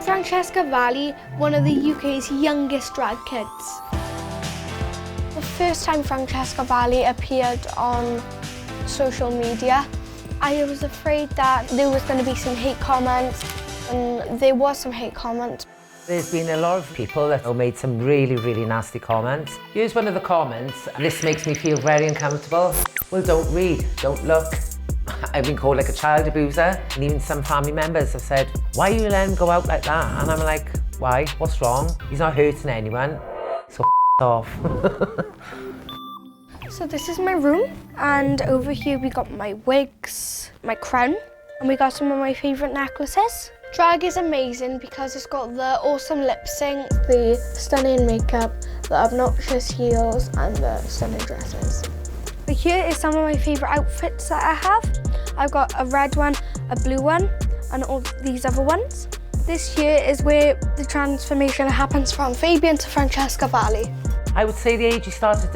Francheska Valley, one of the UK's youngest drag kids. The first time Francheska Valley appeared on social media, I was afraid that there was going to be some hate comments, and there was some hate comments. There's been a lot of people that have made some really nasty comments. Here's one of the comments. This makes me feel very uncomfortable. Well, don't read, don't look. I've been called like a child abuser, and even some family members have said, why are you letting him go out like that? And I'm like, why? What's wrong? He's not hurting anyone, so off. So this is my room, and over here we got my wigs, my crown, and we got some of my favourite necklaces. Drag is amazing because it's got the awesome lip sync, the stunning makeup, the obnoxious heels, and the stunning dresses. But here is some of my favourite outfits that I have. I've got a red one, a blue one, and all these other ones. This here is where the transformation happens from Fabian to Francheska Valley. I would say the age he started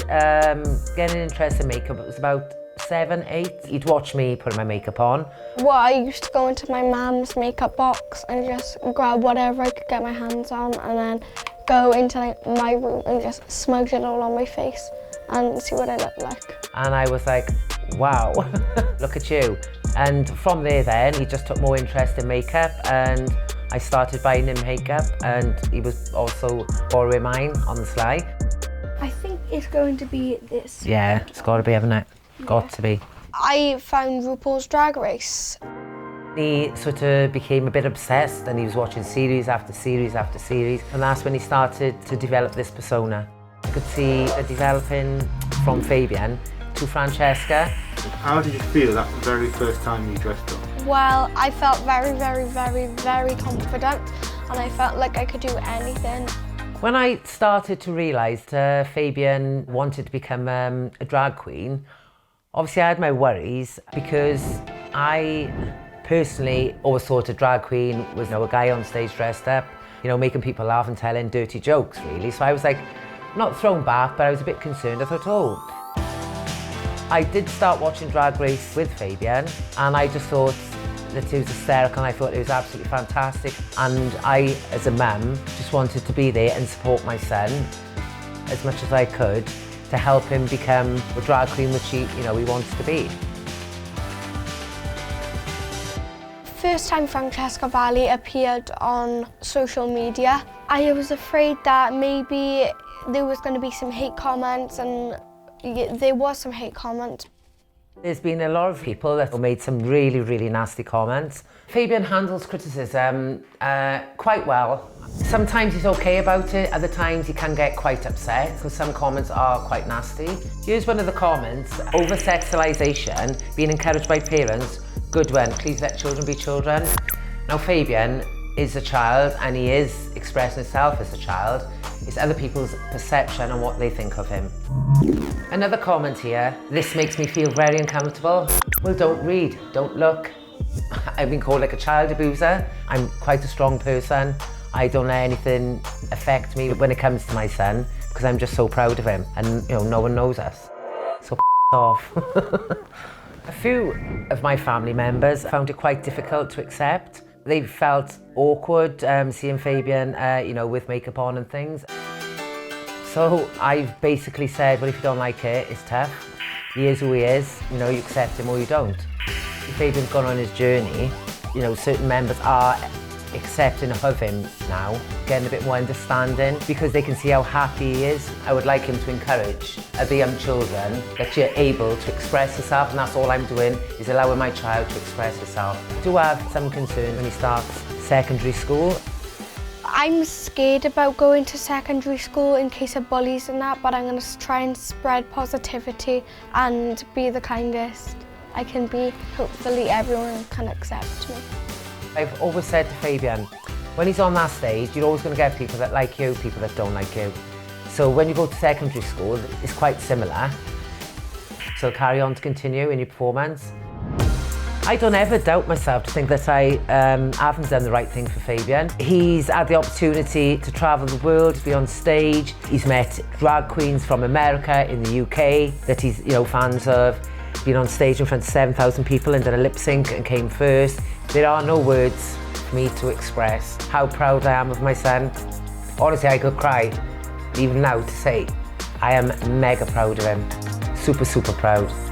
getting an interest in makeup, it was about 7, 8. He'd watch me put my makeup on. Well, I used to go into my mum's makeup box and just grab whatever I could get my hands on, and then go into my room and just smudge it all on my face and see what I look like. And I was like, wow, look at you. And from there then, he just took more interest in makeup, and I started buying him makeup, and he was also borrowing mine on the sly. I think it's going to be this. Yeah, it's got to be, haven't it? Got to be. I found RuPaul's Drag Race. He sort of became a bit obsessed, and he was watching series after series after series, and that's when he started to develop this persona. I could see it developing from Fabian to Francheska. How did you feel that very first time you dressed up? Well, I felt very confident, and I felt like I could do anything. When I started to realise Fabian wanted to become a drag queen, obviously I had my worries, because I personally always thought a drag queen was, a guy on stage dressed up, making people laugh and telling dirty jokes, really. So I was like, not thrown back, but I was a bit concerned. I thought, oh. I did start watching Drag Race with Fabian, and I just thought that it was hysterical, and I thought it was absolutely fantastic. And I, as a mum, just wanted to be there and support my son as much as I could to help him become the drag queen which he wants to be. First time Francheska Valley appeared on social media, I was afraid that maybe there was going to be some hate comments, and there was some hate comments. There's been a lot of people that have made some really nasty comments. Fabian handles criticism quite well. Sometimes he's okay about it, other times he can get quite upset because some comments are quite nasty. Here's one of the comments: over-sexualisation, being encouraged by parents, good one, please let children be children. Now Fabian is a child, and he is expressing himself as a child. It's other people's perception and what they think of him. Another comment here: this makes me feel very uncomfortable. Well, don't read, don't look. I've been called like a child abuser. I'm quite a strong person. I don't let anything affect me when it comes to my son, because I'm just so proud of him, and no one knows us. So off. A few of my family members found it quite difficult to accept. They felt awkward seeing Fabian, with makeup on and things. So I've basically said, well, if you don't like it, it's tough. He is who he is, you accept him or you don't. If Fabian's gone on his journey, certain members are accepting of him now, getting a bit more understanding, because they can see how happy he is. I would like him to encourage other young children that you're able to express yourself, and that's all I'm doing, is allowing my child to express herself. I do have some concern when he starts secondary school. I'm scared about going to secondary school in case of bullies and that, but I'm going to try and spread positivity and be the kindest I can be. Hopefully everyone can accept me. I've always said to Fabian, when he's on that stage, you're always going to get people that like you, people that don't like you. So when you go to secondary school, it's quite similar. So carry on to continue in your performance. I don't ever doubt myself to think that I haven't done the right thing for Fabian. He's had the opportunity to travel the world, to be on stage. He's met drag queens from America, in the UK, that he's fans of. Been on stage in front of 7,000 people and did a lip sync and came first. There are no words for me to express how proud I am of my son. Honestly, I could cry, even now, to say I am mega proud of him. Super, super proud.